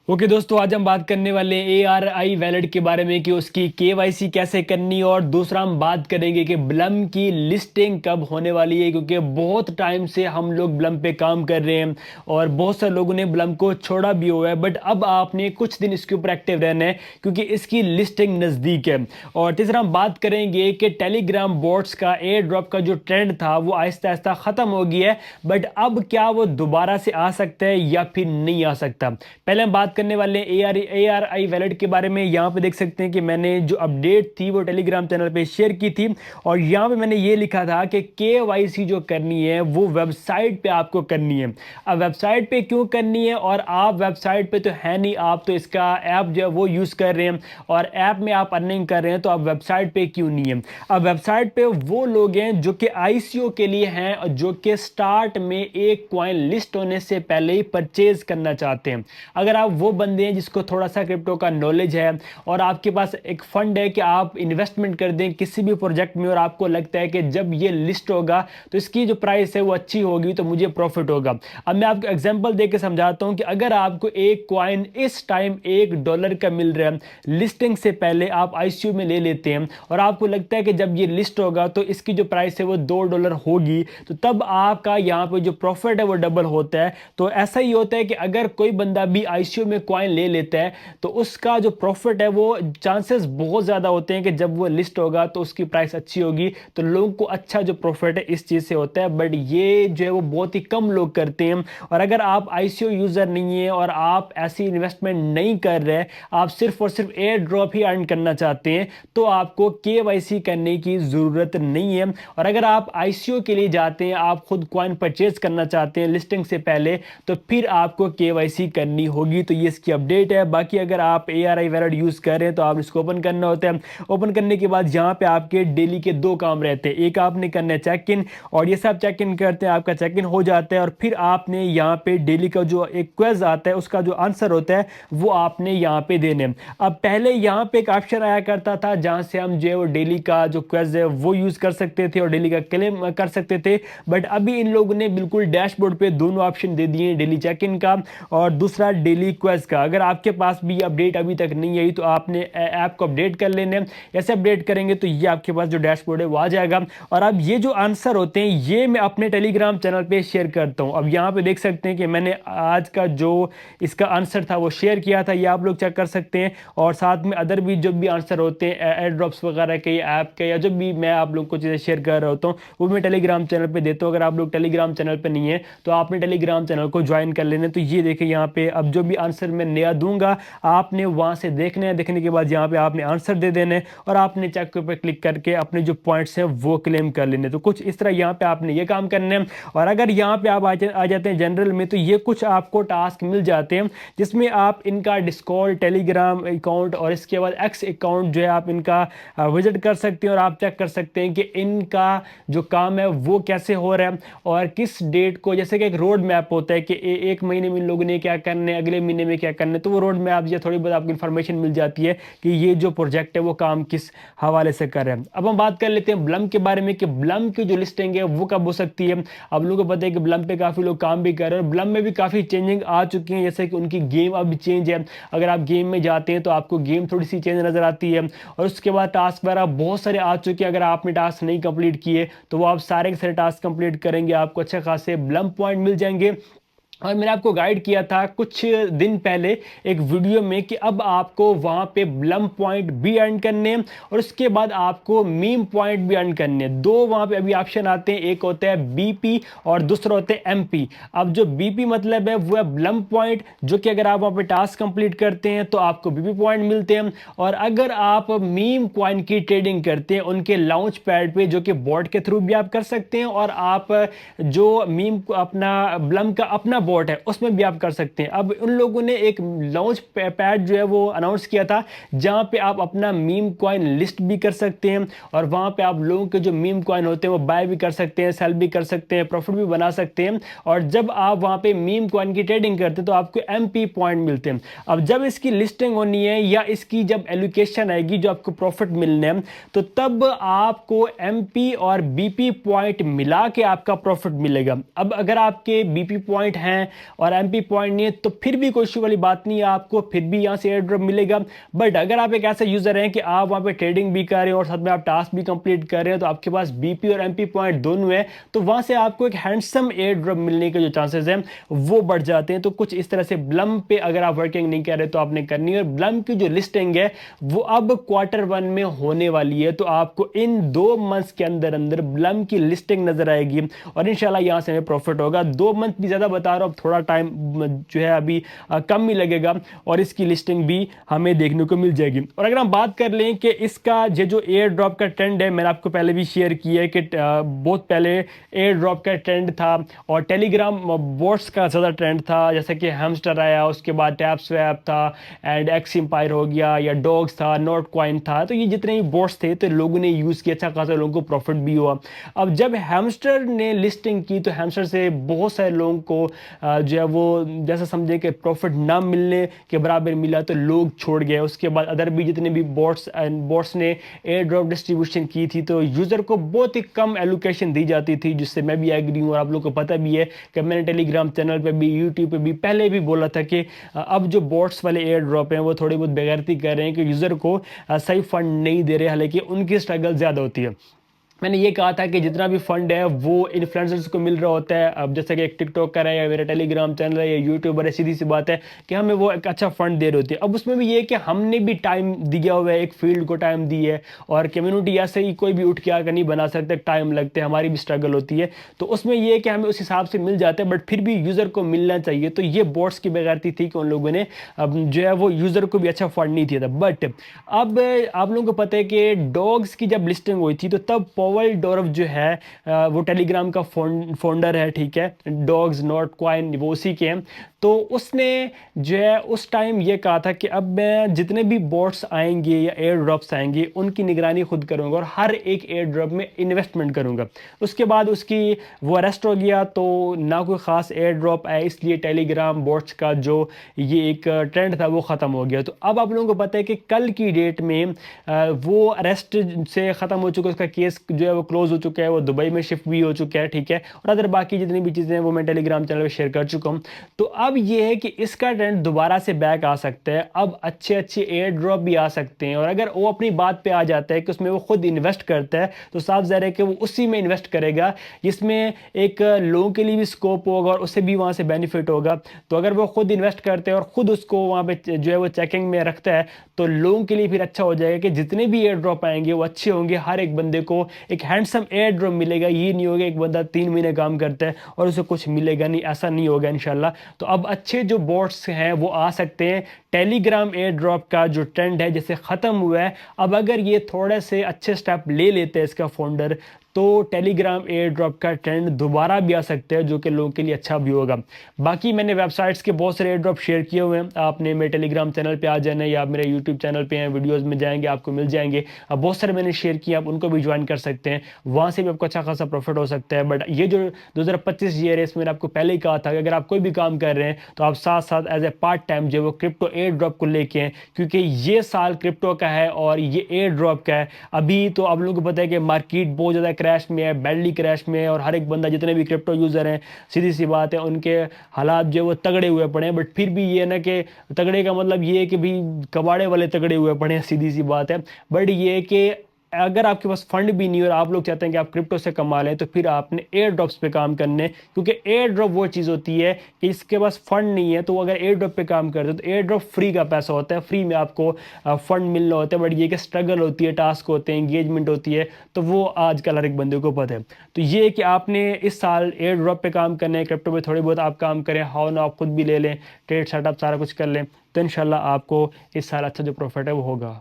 Okay दोस्तों, आज हम बात करने वाले हैं ARI वैलेट के बारे में कि उसकी KYC कैसे करनी, और दूसरा हम बात करेंगे कि ब्लम की लिस्टिंग कब होने वाली है, क्योंकि बहुत टाइम से हम लोग ब्लम पे काम कर रहे हैं और बहुत सारे लोगों ने ब्लम को छोड़ा भी हुआ है, बट अब आपने कुछ दिन इसके ऊपर एक्टिव रहना है क्योंकि इसकी लिस्टिंग नज़दीक है। और तीसरा हम बात करेंगे कि टेलीग्राम बॉट्स का एयर ड्रॉप का जो ट्रेंड था वो आहिस्ता आहिस्ता ख़त्म हो गया है, बट अब क्या वो दोबारा से आ सकता है या फिर नहीं आ सकता। पहले हम बात करने वाले ARI वैलेट के बारे में। यहाँ पे देख सकते हैं कि मैंने जो अपडेट थी वो टेलीग्राम चैनल पे शेयर की थी, और यहाँ पे मैंने ये लिखा था कि KYC जो करनी है वो वेबसाइट पे आपको करनी है। अब वेबसाइट पे क्यों करनी है, और आप वेबसाइट पे तो है नहीं, आप तो इसका ऐप जो है वो यूज़ कर रहे हैं और ऐप में आप अर्निंग कर रहे हैं, तो आप वेबसाइट पे क्यों नहीं है। अब वेबसाइट पे वो लोग हैं जो कि ICO के लिए हैं और जो कि स्टार्ट में एक कॉइन लिस्ट होने से पहले ही परचेज करना चाहते हैं। अगर आप वो बंदे हैं जिसको थोड़ा सा क्रिप्टो का नॉलेज है और आपके पास एक फंड है कि आप इन्वेस्टमेंट कर दें किसी भी प्रोजेक्ट में, और आपको लगता है कि जब ये लिस्ट होगा तो इसकी जो प्राइस है वो अच्छी होगी तो मुझे प्रॉफिट होगा। अब मैं आपको एग्जांपल दे के समझाता हूं कि अगर आपको एक कॉइन इस टाइम $1 का मिल रहा है, लिस्टिंग से पहले आप ICO में ले लेते हैं और आपको लगता है कि जब ये लिस्ट होगा तो इसकी जो प्राइस है वो $2 होगी, तो तब आपका यहाँ पे जो प्रॉफिट है वो डबल होता है। तो ऐसा ही होता है कि अगर कोई बंदा भी ICO में कॉइन ले लेता है तो उसका जो प्रॉफिट है वो चांसेस बहुत ज़्यादा होते हैं कि जब वो लिस्ट होगा तो उसकी प्राइस अच्छी होगी, तो लोगों को अच्छा जो प्रॉफिट है इस चीज़ से होता है। बट ये जो है वो बहुत ही कम लोग करते हैं। और अगर आप ICO यूज़र नहीं है और आप ऐसी इन्वेस्टमेंट नहीं कर रहे, आप सिर्फ और सिर्फ एयर ड्रॉप ही अर्न करना चाहते हैं, तो आपको KYC करने की ज़रूरत नहीं है। और अगर आप ICO के लिए जाते हैं, आप खुद कॉइन परचेज करना चाहते हैं लिस्टिंग से पहले, तो फिर आपको KYC करनी होगी। तो ये इसकी अपडेट है। बाकी अगर आप ARI वैलेट यूज़ कर रहे हैं तो आप इसको ओपन करना होता है। ओपन करने के बाद यहाँ पे आपके डेली के 2 काम रहते हैं। एक आपने करना है चेक इन, और ये सब चेक इन करते हैं, आपका चेक इन हो जाता है, और फिर आपने यहाँ पे डेली का जो एक क्विज आता है उसका जो आंसर होता है वो आपने यहाँ पे देने। अब पहले यहाँ पे एक ऑप्शन आया करता था जहाँ से हम जो है वो डेली का जो क्विज है वो यूज़ कर सकते थे और डेली का क्लेम कर सकते थे, बट अभी इन लोगों ने बिल्कुल डैशबोर्ड पे दोनों ऑप्शन दे दिए, डेली चेक इन का और दूसरा डेली क्विज का। अगर आपके पास भी अपडेट अभी तक नहीं आई तो आपने ऐप को अपडेट कर लेने। ऐसे अपडेट करेंगे तो ये आपके पास जो डैशबोर्ड है वो आ जाएगा। और अब ये जो आंसर होते हैं ये मैं अपने टेलीग्राम चैनल पे शेयर करता हूँ। अब यहाँ पे देख सकते हैं कि मैंने आज का जो इसका आंसर था वो शेयर किया था, ये आप लोग चेक कर सकते हैं। और साथ में अदर भी जो भी आंसर होते हैं एयर ड्रॉप्स वगैरह के, ऐप के, या जो भी मैं आप लोग को चीज़ें शेयर कर रहा होता हूँ वो मैं टेलीग्राम चैनल पे देता हूँ। अगर आप लोग टेलीग्राम चैनल पे नहीं है तो आपने टेलीग्राम चैनल को ज्वाइन कर लेना। तो ये देखिए यहाँ पे अब जो भी आंसर मैं नया दूंगा आपने वहाँ से देखना है, देखने के बाद यहाँ पे आपने आंसर दे देना है और आपने चेक के ऊपर क्लिक करके अपने जो पॉइंट्स हैं वो क्लेम कर लेने। तो कुछ इस तरह यहाँ पे आपने ये काम करने हैं। और अगर यहाँ पे आप आ जाते हैं जनरल में, तो ये कुछ आपको टास्क मिल जाते हैं जिसमें आप इनका डिस्कॉर्ड, टेलीग्राम अकाउंट और इसके बाद X अकाउंट जो है आप इनका विजिट कर सकते हैं और आप चेक कर सकते हैं कि इनका जो काम है वो कैसे हो रहा है और किस डेट को। जैसे कि एक रोड मैप होता है कि एक महीने में इन लोगों ने क्या करना है, अगले महीने में क्या करना है, तो वो रोड मैप या थोड़ी बहुत आपको इन्फॉर्मेशन मिल जाती है कि ये जो प्रोजेक्ट है वो काम किस हवाले से कर रहे हैं। अब हम बात कर लेते हैं ब्लम के बारे में कि ब्लम की जो लिस्टिंग है वो कब हो सकती है। अब लोगों को पता है कि ब्लम पे काफ़ी लोग काम भी कर रहे हैं और ब्लम में भी काफ़ी चेंजिंग आ चुकी है, जैसे कि उनकी गेम अब चेंज है। अगर आप गेम में जाते हैं तो आपको गेम थोड़ी सी चेंज नज़र आती है, और उसके बाद टास्क वगैरह बहुत सारे आ चुके हैं। अगर आपने टास्क नहीं कंप्लीट किए तो वो आप सारे के सारे टास्क कंप्लीट करेंगे, आपको अच्छे खासे ब्लम पॉइंट मिल जाएंगे। और मैंने आपको गाइड किया था कुछ दिन पहले एक वीडियो में कि अब आपको वहाँ पे ब्लम पॉइंट भी अर्न करने हैं और उसके बाद आपको मीम पॉइंट भी अर्न करने हैं। दो वहाँ पे अभी ऑप्शन आते हैं, एक होता है BP और दूसरा होता है MP। अब जो BP मतलब है वो है ब्लम पॉइंट, जो कि अगर आप वहाँ पे टास्क कंप्लीट करते हैं तो आपको BP पॉइंट मिलते हैं। और अगर आप मीम कॉइन की ट्रेडिंग करते हैं उनके लॉन्च पैड पे, जो कि बॉट के थ्रू भी आप कर सकते हैं, और आप जो मीम अपना ब्लम का अपना बॉट है उसमें भी आप कर सकते हैं। अब उन लोगों ने एक लॉन्च पैड जो है वो अनाउंस किया था जहां पे आप अपना मीम कॉइन लिस्ट भी कर सकते हैं और वहां पे आप लोगों के जो मीम कॉइन होते हैं वो बाय भी कर सकते हैं, सेल भी कर सकते हैं, प्रॉफिट भी बना सकते हैं। और जब आप वहां पे मीम कॉइन की ट्रेडिंग करते हैं तो आपको MP पॉइंट मिलते हैं। अब जब इसकी लिस्टिंग होनी है या इसकी जब एलोकेशन आएगी जो आपको प्रॉफिट मिलने हैं, तो तब आपको MP और BP पॉइंट मिला के आपका प्रॉफिट मिलेगा। अब अगर आपके BP पॉइंट हैं ہیں और MP पॉइंट नहीं है तो फिर भी कोई इशू वाली बात नहीं है, आपको फिर भी यहाँ से एयर ड्रॉप मिलेगा। बट अगर आप एक ऐसे यूज़र हैं कि आप वहाँ पे ट्रेडिंग भी कर रहे हैं और साथ में आप टास्क भी कंप्लीट कर रहे हैं, तो आपके पास BP और MP पॉइंट दोनों है, तो वहाँ से आपको एक हैंडसम एयर ड्रॉप मिलने के जो चांसेस हैं वो बढ़ जाते हैं। तो कुछ इस तरह से ब्लम पे अगर आप वर्किंग नहीं कर रहे तो आपने करनी है। और ब्लम की जो लिस्टिंग है वो अब Q1 में होने वाली है, तो आपको इन 2 मंथ्स के अंदर अंदर ब्लम की लिस्टिंग नजर आएगी और इंशाल्लाह यहाँ से हमें प्रॉफिट होगा। 2 मंथ भी ज़्यादा बता रहा हूँ, अब थोड़ा टाइम जो है अभी कम ही लगेगा और इसकी लिस्टिंग भी हमें देखने को मिल जाएगी। और अगर हम बात कर लें कि इसका ये जो एयर ड्रॉप का ट्रेंड है, मैंने आपको पहले भी शेयर किया है कि बहुत पहले एयर ड्रॉप का ट्रेंड था और टेलीग्राम बोट्स का ज़्यादा ट्रेंड था, जैसे कि हैमस्टर आया, उसके बाद टैप स्वैप था एंड एक्स एम्पायर हो गया या डॉग्स था, नोट कॉइन था। तो ये जितने भी बोट्स थे तो लोगों ने यूज़ किया, अच्छा खासा लोगों को प्रॉफिट भी हुआ। अब जब हैमस्टर ने लिस्टिंग की तो हैमस्टर से बहुत सारे लोगों को जो है वो जैसा समझे कि प्रॉफिट ना मिलने के बराबर मिला तो लोग छोड़ गए। उसके बाद अदर भी जितने भी बोट्स ने एयर ड्रॉप डिस्ट्रीब्यूशन की थी तो यूज़र को बहुत ही कम एलोकेशन दी जाती थी, जिससे मैं भी एग्री हूँ और आप लोगों को पता भी है कि मैंने टेलीग्राम चैनल पे भी यूट्यूब पे भी पहले भी बोला था कि अब जो बोट्स वाले एयर ड्रॉप हैं वो थोड़ी बहुत बेगैरती कर रहे हैं कि यूज़र को सही फंड नहीं दे रहे, हालांकि उनकी स्ट्रगल ज़्यादा होती है। मैंने ये कहा था कि जितना भी फंड है वो इन्फ्लुएंसर्स को मिल रहा होता है। अब जैसे कि एक टिकटॉकर है या मेरा टेलीग्राम चैनल है या यूट्यूबर है, सीधी सी बात है कि हमें वो एक अच्छा फंड दे रही होती है। अब उसमें भी ये है कि हमने भी टाइम दिया हुआ है, एक फील्ड को टाइम दी है और कम्युनिटी ऐसे ही कोई भी उठ के आकर नहीं बना सकते, टाइम लगते हैं, हमारी भी स्ट्रगल होती है। तो उसमें ये है कि हमें उस हिसाब से मिल जाते हैं, बट फिर भी यूज़र को मिलना चाहिए। तो ये बोट्स की बेगैरती थी कि उन लोगों ने अब जो है वो यूज़र को भी अच्छा फंड नहीं दिया था। बट अब आप लोगों को पता है कि डॉग्स की जब लिस्टिंग हुई थी तो तब पॉवल डोरफ जो है वो टेलीग्राम का फाउंडर है, ठीक है, डॉग्स नॉट कॉइन वो उसी के हैं। तो उसने जो है उस टाइम ये कहा था कि अब मैं जितने भी बोट्स आएंगे या एयर ड्रॉप्स आएंगे उनकी निगरानी खुद करूंगा और हर एक एयर ड्रॉप में इन्वेस्टमेंट करूंगा। उसके बाद उसकी वो अरेस्ट हो गया तो ना कोई ख़ास एयर ड्रॉप आया, इसलिए टेलीग्राम बोट्स का जो ये एक ट्रेंड था वो ख़त्म हो गया। तो अब आप लोगों को पता है कि कल की डेट में वो अरेस्ट से ख़त्म हो चुका, उसका केस जो है वो क्लोज हो चुका है, वो दुबई में शिफ्ट भी हो चुका है, ठीक है। और अदर बाकी जितनी भी चीज़ें हैं वो मैं टेलीग्राम चैनल पे शेयर कर चुका हूँ। तो अब ये है कि इसका ट्रेंड दोबारा से बैक आ सकता है, अब अच्छे अच्छे एयर ड्रॉप भी आ सकते हैं। और अगर वो अपनी बात पे आ जाता है कि उसमें वो खुद इन्वेस्ट करता है तो साफ ज़ाहिर है कि वो उसी में इन्वेस्ट करेगा जिसमें एक लोगों के लिए भी स्कोप होगा और उससे भी वहाँ से बेनिफिट होगा। तो अगर वो खुद इन्वेस्ट करते हैं और ख़ुद उसको वहाँ पे जो है वो चेकिंग में रखता है तो लोगों के लिए फिर अच्छा हो जाएगा कि जितने भी एयर ड्रॉप आएंगे वो अच्छे होंगे, हर एक बंदे को एक हैंडसम एयर ड्रॉप मिलेगा। ये नहीं होगा एक बंदा 3 महीने काम करता है और उसे कुछ मिलेगा नहीं, ऐसा नहीं होगा इंशाल्लाह। तो अब अच्छे जो बोट्स हैं वो आ सकते हैं। टेलीग्राम एयर ड्रॉप का जो ट्रेंड है जैसे ख़त्म हुआ है, अब अगर ये थोड़े से अच्छे स्टेप ले लेते हैं इसका फाउंडर तो टेलीग्राम एयर ड्रॉप का ट्रेंड दोबारा भी आ सकता है, जो कि लोगों के लिए अच्छा भी होगा। बाकी मैंने वेबसाइट्स के बहुत सारे एयर ड्रॉप शेयर किए हुए हैं, आपने मेरे टेलीग्राम चैनल पे आ जाना है या आप मेरे यूट्यूब चैनल पे हैं, वीडियोस में जाएंगे आपको मिल जाएंगे। अब बहुत सारे मैंने शेयर किए, आप उनको भी ज्वाइन कर सकते हैं, वहाँ से भी आपको अच्छा खासा प्रॉफिट हो सकता है। बट ये जो 2025 ईयर है इसमें मैंने आपको पहले ही कहा था कि अगर आप कोई भी काम कर रहे हैं तो आप साथ साथ एज ए पार्ट टाइम जो वो क्रिप्टो एयर ड्रॉप को लेके हैं, क्योंकि ये साल क्रिप्टो का है और ये एयर ड्रॉप का है। अभी तो आप लोगों को पता है कि मार्केट बहुत ज़्यादा क्रैश में है, बैडली क्रैश में है और हर एक बंदा जितने भी क्रिप्टो यूज़र हैं सीधी सी बात है उनके हालात जो वो तगड़े हुए पड़े हैं। बट फिर भी ये ना कि तगड़े का मतलब ये है कि भी कबाड़े वाले तगड़े हुए पड़े हैं, सीधी सी बात है। बट ये है कि अगर आपके पास फंड भी नहीं और आप लोग चाहते हैं कि आप क्रिप्टो से कमा लें तो फिर आपने एयर ड्रॉप्स पे काम करने, क्योंकि एयर ड्रॉप वो चीज़ होती है कि इसके पास फंड नहीं है तो अगर एयर ड्रॉप पे काम करते हो तो एयर ड्रॉप फ्री का पैसा होता है, फ्री में आपको फंड मिलना होता है। बट ये कि स्ट्रगल होती है, टास्क होते हैं, इंगेजमेंट होती है, तो वो आजकल हर एक बंदे को पता है। तो ये है कि आपने इस साल एयर ड्रॉप पे काम करना है, क्रिप्टो पे थोड़ी बहुत आप काम करें, हाउ ना आप खुद भी ले लें, ट्रेड सेटअप सारा कुछ कर लें, तो इंशाल्लाह आपको इस साल अच्छा जो प्रॉफिट है वो होगा।